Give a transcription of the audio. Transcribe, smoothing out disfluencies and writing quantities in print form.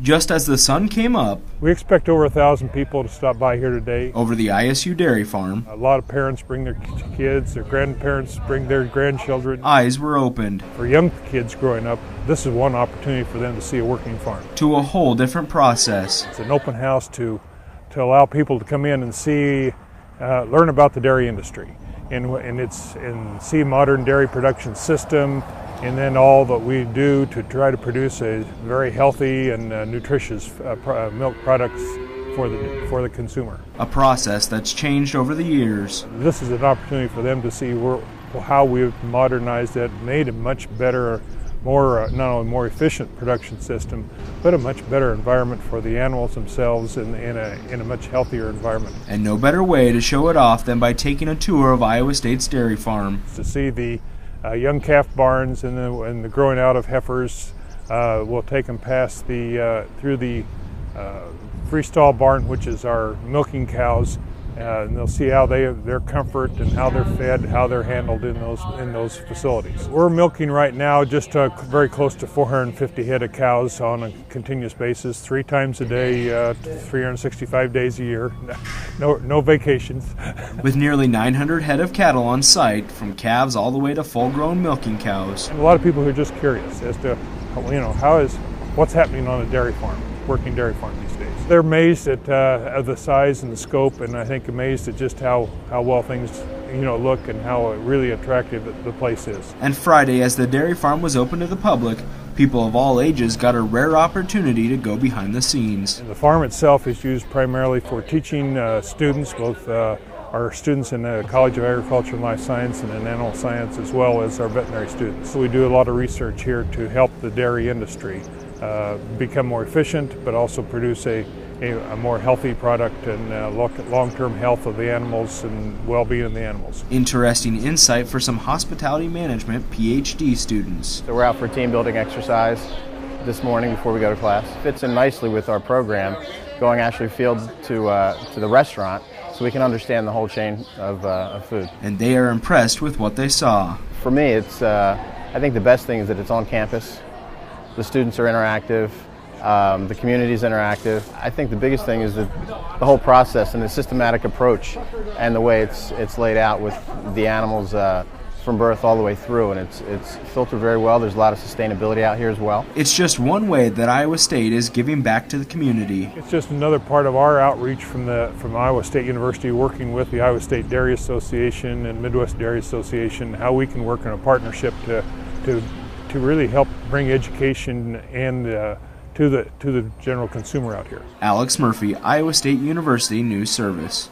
Just as the sun came up, we expect over 1,000 people to stop by here today. Over the ISU Dairy Farm, a lot of parents bring their kids, their grandparents bring their grandchildren. Eyes were opened. For young kids growing up, this is one opportunity for them to see a working farm. To a whole different process. It's an open house to allow people to come in and see, learn about the dairy industry, and see modern dairy production system, and then all that we do to try to produce a very healthy and nutritious milk products for the consumer. A process that's changed over the years. This is an opportunity for them to see how we've modernized it, made a much better, not only more efficient production system, but a much better environment for the animals themselves in a much healthier environment. And no better way to show it off than by taking a tour of Iowa State's dairy farm. To see the young calf barns and the growing out of heifers. We'll take them past through the freestall barn, which is our milking cows, and they'll see how their comfort and how they're fed, how they're handled in those facilities. We're milking right now just very close to 450 head of cows on a continuous basis, 3 times a day, 365 days a year. No vacations. With nearly 900 head of cattle on site, from calves all the way to full-grown milking cows. And a lot of people who are just curious as to, what's happening on a dairy farm, working dairy farm these days. They're amazed at the size and the scope, and I think amazed at just how well things look and how really attractive the place is. And Friday, as the dairy farm was open to the public, people of all ages got a rare opportunity to go behind the scenes. And the farm itself is used primarily for teaching students, both our students in the College of Agriculture and Life Science and in Animal Science, as well as our veterinary students. So we do a lot of research here to help the dairy industry become more efficient, but also produce a more healthy product and long-term health of the animals and well-being of the animals. Interesting insight for some hospitality management PhD students. So we're out for a team building exercise this morning before we go to class. Fits in nicely with our program, going actually field to the restaurant, so we can understand the whole chain of food. And they are impressed with what they saw. For me, I think the best thing is that it's on campus. The students are interactive. The community is interactive. I think the biggest thing is that the whole process and the systematic approach and the way it's laid out with the animals from birth all the way through, and it's filtered very well. There's a lot of sustainability out here as well. It's just one way that Iowa State is giving back to the community. It's just another part of our outreach from Iowa State University, working with the Iowa State Dairy Association and Midwest Dairy Association, how we can work in a partnership to really help bring education and to the general consumer out here. Alex Murphy, Iowa State University News Service.